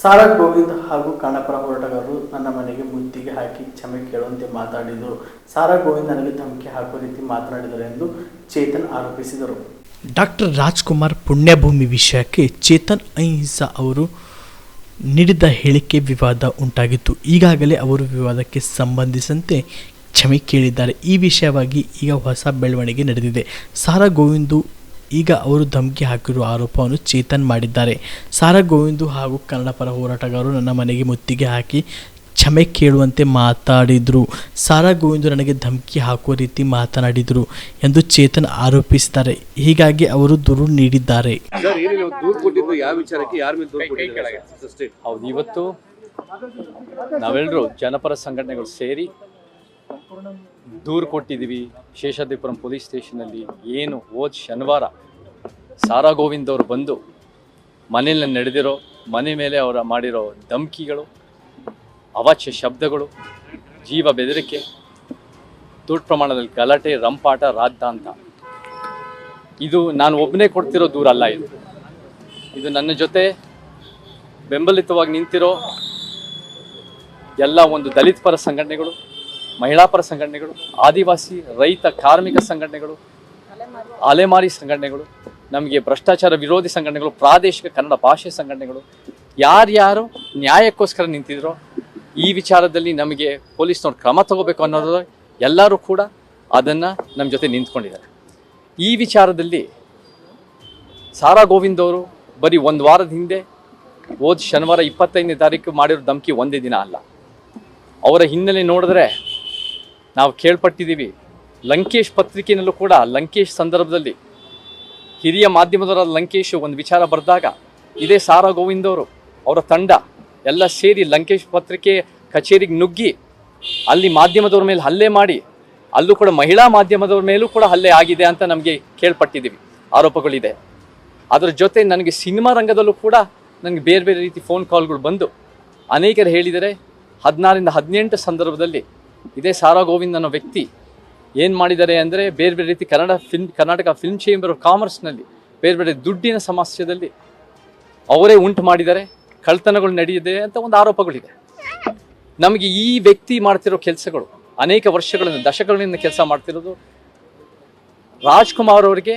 ಸಾರಾ ಗೋವಿಂದ್ ಹಾಗೂ ಕನ್ನಡಪರ ಹೋರಾಟಗಾರರು ನನ್ನ ಮನೆಗೆ ಮುತ್ತಿಗೆ ಹಾಕಿ ಕ್ಷಮೆ ಕೇಳುವಂತೆ ಮಾತಾಡಿದರು. ಸಾರಾ ಗೋವಿಂದ್ ನನಗೆ ಧಮಕಿ ಹಾಕುವ ರೀತಿ ಮಾತನಾಡಿದರು ಎಂದು ಚೇತನ್ ಆರೋಪಿಸಿದರು. ಡಾಕ್ಟರ್ ರಾಜ್ಕುಮಾರ್ ಪುಣ್ಯಭೂಮಿ ವಿಷಯಕ್ಕೆ ಚೇತನ್ ಅಹಿಂಸಾ ಅವರು ನೀಡಿದ ಹೇಳಿಕೆ ವಿವಾದ ಉಂಟಾಗಿತ್ತು. ಈಗಾಗಲೇ ಅವರು ವಿವಾದಕ್ಕೆ ಸಂಬಂಧಿಸಿದಂತೆ ಕ್ಷಮೆ ಕೇಳಿದ್ದಾರೆ. ಈ ವಿಷಯವಾಗಿ ಈಗ ಹೊಸ ಬೆಳವಣಿಗೆ ನಡೆದಿದೆ. ಸಾರಾ ಗೋವಿಂದ್ ಈಗ ಅವರು ಧಮಕಿ ಹಾಕಿರುವ ಆರೋಪವನ್ನು ಚೇತನ್ ಮಾಡಿದ್ದಾರೆ. ಸಾರಾ ಗೋವಿಂದ್ ಹಾಗೂ ಕನ್ನಡಪರ ಹೋರಾಟಗಾರರು ನನ್ನ ಮನೆಗೆ ಮುತ್ತಿಗೆ ಹಾಕಿ ಕ್ಷಮೆ ಕೇಳುವಂತೆ ಮಾತಾಡಿದರು. ಸಾರಾ ಗೋವಿಂದ್ ನನಗೆ ಧಮಕಿ ಹಾಕುವ ರೀತಿ ಮಾತನಾಡಿದರು ಎಂದು ಚೇತನ್ ಆರೋಪಿಸಿದ್ದಾರೆ. ಹೀಗಾಗಿ ಅವರು ದೂರು ನೀಡಿದ್ದಾರೆ. ಹೌದು, ಇವತ್ತು ನಾವೆಲ್ಲರೂ ಜನಪರ ಸಂಘಟನೆಗಳು ಸೇರಿ ದೂರು ಕೊಟ್ಟಿದ್ದೀವಿ. ಶೇಷಾದ್ರಿಪುರಂ ಪೊಲೀಸ್ ಸ್ಟೇಷನಲ್ಲಿ ಏನು ಹೋದ ಶನಿವಾರ ಸಾರಾ ಗೋವಿಂದ್ ಅವರು ಬಂದು ಮನೆಯಲ್ಲಿ ನಡೆದಿರೋ ಮನೆ ಮೇಲೆ ಅವರ ಮಾಡಿರೋ ಧಮಕಿಗಳು, ಅವಾಚ್ಯ ಶಬ್ದಗಳು, ಜೀವ ಬೆದರಿಕೆ, ದೊಡ್ಡ ಪ್ರಮಾಣದಲ್ಲಿ ಗಲಾಟೆ, ರಂಪಾಟ, ರಾದ್ದಾಂತ, ಇದು ನಾನು ಒಬ್ಬನೇ ಕೊಡ್ತಿರೋ ದೂರ ಅಲ್ಲ. ಇದು ನನ್ನ ಜೊತೆ ಬೆಂಬಲಿತವಾಗಿ ನಿಂತಿರೋ ಎಲ್ಲ ಒಂದು ದಲಿತ ಪರ ಸಂಘಟನೆಗಳು, ಮಹಿಳಾ ಪರ ಸಂಘಟನೆಗಳು, ಆದಿವಾಸಿ ರೈತ ಕಾರ್ಮಿಕ ಸಂಘಟನೆಗಳು, ಅಲೆಮಾರಿ ಸಂಘಟನೆಗಳು, ನಮಗೆ ಭ್ರಷ್ಟಾಚಾರ ವಿರೋಧಿ ಸಂಘಟನೆಗಳು, ಪ್ರಾದೇಶಿಕ ಕನ್ನಡ ಭಾಷೆ ಸಂಘಟನೆಗಳು, ಯಾರ್ಯಾರು ನ್ಯಾಯಕ್ಕೋಸ್ಕರ ನಿಂತಿದ್ರೋ ಈ ವಿಚಾರದಲ್ಲಿ ನಮಗೆ ಪೊಲೀಸ್ನವ್ರು ಕ್ರಮ ತಗೋಬೇಕು ಅನ್ನೋದು ಎಲ್ಲರೂ ಕೂಡ ಅದನ್ನು ನಮ್ಮ ಜೊತೆ ನಿಂತ್ಕೊಂಡಿದ್ದಾರೆ. ಈ ವಿಚಾರದಲ್ಲಿ ಸಾರಾ ಗೋವಿಂದ್ ಅವರು ಬರೀ ಒಂದು ವಾರದ ಹಿಂದೆ ಹೋದ ಶನಿವಾರ 25ನೇ ತಾರೀಕು ಮಾಡಿರೋ ಧಮಕಿ ಒಂದೇ ದಿನ ಅಲ್ಲ. ಅವರ ಹಿನ್ನೆಲೆ ನೋಡಿದ್ರೆ ನಾವು ಕೇಳ್ಪಟ್ಟಿದ್ದೀವಿ. ಲಂಕೇಶ್ ಪತ್ರಿಕೆಯಲ್ಲೂ ಕೂಡ ಲಂಕೇಶ್ ಸಂದರ್ಭದಲ್ಲಿ ಹಿರಿಯ ಮಾಧ್ಯಮದವರಾದ ಲಂಕೇಶ್ ಒಂದು ವಿಚಾರ ಬರೆದಾಗ ಇದೇ ಸಾರಾ ಗೋವಿಂದ್ ಅವರು ಅವರ ತಂಡ ಎಲ್ಲ ಸೇರಿ ಲಂಕೇಶ್ ಪತ್ರಿಕೆ ಕಚೇರಿಗೆ ನುಗ್ಗಿ ಅಲ್ಲಿ ಮಾಧ್ಯಮದವ್ರ ಮೇಲೆ ಹಲ್ಲೆ ಮಾಡಿ, ಅಲ್ಲೂ ಕೂಡ ಮಹಿಳಾ ಮಾಧ್ಯಮದವ್ರ ಮೇಲೂ ಕೂಡ ಹಲ್ಲೆ ಆಗಿದೆ ಅಂತ ನಮಗೆ ಕೇಳ್ಪಟ್ಟಿದ್ದೀವಿ, ಆರೋಪಗಳಿದೆ. ಅದರ ಜೊತೆ ನನಗೆ ಸಿನಿಮಾ ರಂಗದಲ್ಲೂ ಕೂಡ ನನಗೆ ಬೇರೆ ಬೇರೆ ರೀತಿ ಫೋನ್ ಕಾಲ್ಗಳು ಬಂದು ಅನೇಕರು ಹೇಳಿದರೆ 16ರಿಂದ 18 ಸಂದರ್ಭದಲ್ಲಿ ಇದೇ ಸಾರಾ ಗೋವಿಂದ್ ಅನ್ನೋ ವ್ಯಕ್ತಿ ಏನು ಮಾಡಿದ್ದಾರೆ ಅಂದರೆ ಬೇರೆ ಬೇರೆ ರೀತಿ ಕರ್ನಾಟಕ ಫಿಲ್ಮ್ ಚೇಂಬರ್ ಆಫ್ ಕಾಮರ್ಸ್ನಲ್ಲಿ ಬೇರೆ ಬೇರೆ ದುಡ್ಡಿನ ಸಮಸ್ಯೆಯಲ್ಲಿ ಅವರೇ ಉಂಟು ಮಾಡಿದ್ದಾರೆ, ಕಳ್ತನಗಳು ನಡೆದಿದೆ ಅಂತ ಒಂದು ಆರೋಪಗಳಿದೆ. ನಮಗೆ ಈ ವ್ಯಕ್ತಿ ಮಾಡ್ತಿರೋ ಕೆಲಸಗಳು ಅನೇಕ ವರ್ಷಗಳಿಂದ ದಶಕಗಳಿಂದ ಕೆಲಸ ಮಾಡ್ತಿರೋದು ರಾಜ್ಕುಮಾರ್ ಅವರಿಗೆ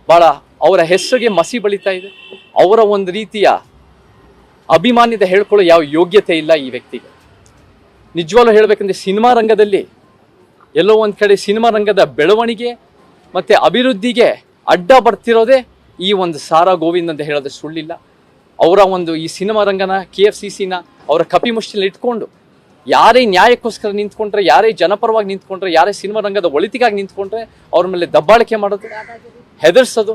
ಭಾಳ ಅವರ ಹೆಸರಿಗೆ ಮಸಿ ಬಳಿತಾ ಇದೆ. ಅವರ ಒಂದು ರೀತಿಯ ಅಭಿಮಾನ್ಯತೆ ಹೇಳ್ಕೊಳ್ಳೋ ಯಾವ ಯೋಗ್ಯತೆ ಇಲ್ಲ ಈ ವ್ಯಕ್ತಿಗೆ. ನಿಜವಾಗ್ಲೂ ಹೇಳಬೇಕಂದ್ರೆ ಸಿನಿಮಾ ರಂಗದಲ್ಲಿ ಎಲ್ಲೋ ಒಂದು ಕಡೆ ಸಿನಿಮಾ ರಂಗದ ಬೆಳವಣಿಗೆ ಮತ್ತು ಅಭಿವೃದ್ಧಿಗೆ ಅಡ್ಡ ಬರ್ತಿರೋದೇ ಈ ಒಂದು ಸಾರಾ ಗೋವಿಂದ್ ಅಂತ ಹೇಳೋದು ಸುಳ್ಳಿಲ್ಲ. ಅವರ ಒಂದು ಈ ಸಿನಿಮಾ ರಂಗನ KFCCನ ಅವರ ಕಪಿಮುಷ್ಟಿಯಲ್ಲಿ ಇಟ್ಕೊಂಡು ಯಾರೇ ನ್ಯಾಯಕ್ಕೋಸ್ಕರ ನಿಂತ್ಕೊಂಡ್ರೆ, ಯಾರೇ ಜನಪರವಾಗಿ ನಿಂತ್ಕೊಂಡ್ರೆ, ಯಾರೇ ಸಿನಿಮಾ ರಂಗದ ಒಳಿತಿಗಾಗಿ ನಿಂತ್ಕೊಂಡ್ರೆ ಅವ್ರ ಮೇಲೆ ದಬ್ಬಾಳಿಕೆ ಮಾಡೋದು, ಹೆದರ್ಸೋದು,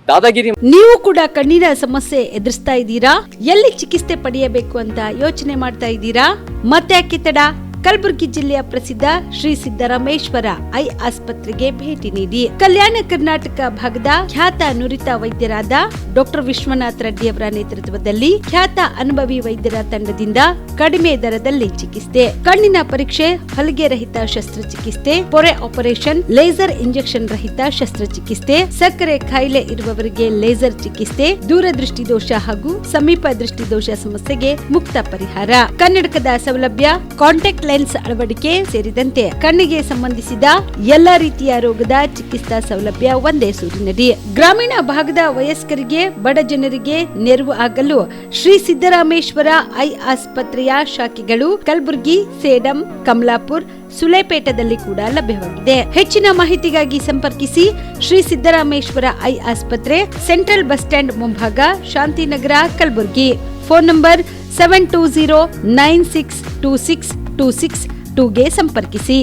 ದಾದಾಗಿರಿ. ನೀವು ಕೂಡ ಕಣ್ಣಿನ ಸಮಸ್ಯೆ ಎದುರಿಸ್ತಾ ಇದ್ದೀರಾ? ಎಲ್ಲಿ ಚಿಕಿತ್ಸೆ ಪಡೆಯಬೇಕು ಅಂತ ಯೋಚನೆ ಮಾಡ್ತಾ ಇದ್ದೀರಾ? ಮತ್ತೆ ಯಾಕೆ ತಡ? ಕಲಬುರಗಿ ಜಿಲ್ಲೆಯ ಪ್ರಸಿದ್ಧ ಶ್ರೀ ಸಿದ್ದರಾಮೇಶ್ವರ ಐ ಆಸ್ಪತ್ರೆಗೆ ಭೇಟಿ ನೀಡಿ ಕಲ್ಯಾಣ ಕರ್ನಾಟಕ ಭಾಗದ ಖ್ಯಾತ ನುರಿತ ವೈದ್ಯರಾದ ಡಾಕ್ಟರ್ ವಿಶ್ವನಾಥ್ ರೆಡ್ಡಿ ಅವರ ನೇತೃತ್ವದಲ್ಲಿ ಖ್ಯಾತ ಅನುಭವಿ ವೈದ್ಯರ ತಂಡದಿಂದ ಕಡಿಮೆ ದರದಲ್ಲಿ ಚಿಕಿತ್ಸೆ, ಕಣ್ಣಿನ ಪರೀಕ್ಷೆ, ಹೊಲಿಗೆ ರಹಿತ ಶಸ್ತ್ರಚಿಕಿತ್ಸೆ, ಪೊರೆ ಆಪರೇಷನ್, ಲೇಸರ್ ಇಂಜೆಕ್ಷನ್ ರಹಿತ ಶಸ್ತ್ರಚಿಕಿತ್ಸೆ, ಸಕ್ಕರೆ ಕಾಯಿಲೆ ಇರುವವರಿಗೆ ಲೇಸರ್ ಚಿಕಿತ್ಸೆ, ದೂರದೃಷ್ಟಿ ದೋಷ ಹಾಗೂ ಸಮೀಪ ದೃಷ್ಟಿ ದೋಷ ಸಮಸ್ಯೆಗೆ ಮುಕ್ತ ಪರಿಹಾರ, ಕನ್ನಡಕದ ಸೌಲಭ್ಯ, ಕಾಂಟ್ಯಾಕ್ಟ್ ಲೆನ್ಸ್ ಅಳವಡಿಕೆ ಸೇರಿದಂತೆ ಕಣ್ಣಿಗೆ ಸಂಬಂಧಿಸಿದ ಎಲ್ಲಾ ರೀತಿಯ ರೋಗದ ಚಿಕಿತ್ಸಾ ಸೌಲಭ್ಯ ಒಂದೇ ಸೂರಿನಡಿ. ಗ್ರಾಮೀಣ ಭಾಗದ ವಯಸ್ಕರಿಗೆ, ಬಡ ಜನರಿಗೆ ನೆರವು ಆಗಲು ಶ್ರೀ ಸಿದ್ದರಾಮೇಶ್ವರ ಐ ಆಸ್ಪತ್ರೆಯ ಶಾಖೆಗಳು ಕಲಬುರಗಿ, ಸೇಡಂ, ಕಮಲಾಪುರ್, ಸುಲೇಪೇಟದಲ್ಲಿ ಕೂಡ ಲಭ್ಯವಾಗಿದೆ. ಹೆಚ್ಚಿನ ಮಾಹಿತಿಗಾಗಿ ಸಂಪರ್ಕಿಸಿ ಶ್ರೀ ಸಿದ್ದರಾಮೇಶ್ವರ ಐ ಆಸ್ಪತ್ರೆ, ಸೆಂಟ್ರಲ್ ಬಸ್ ಸ್ಟ್ಯಾಂಡ್ ಮುಂಭಾಗ, ಶಾಂತಿನಗರ, ಕಲಬುರಗಿ. ಫೋನ್ ನಂಬರ್ 7209626262ಗೆ ಸಂಪರ್ಕಿಸಿ.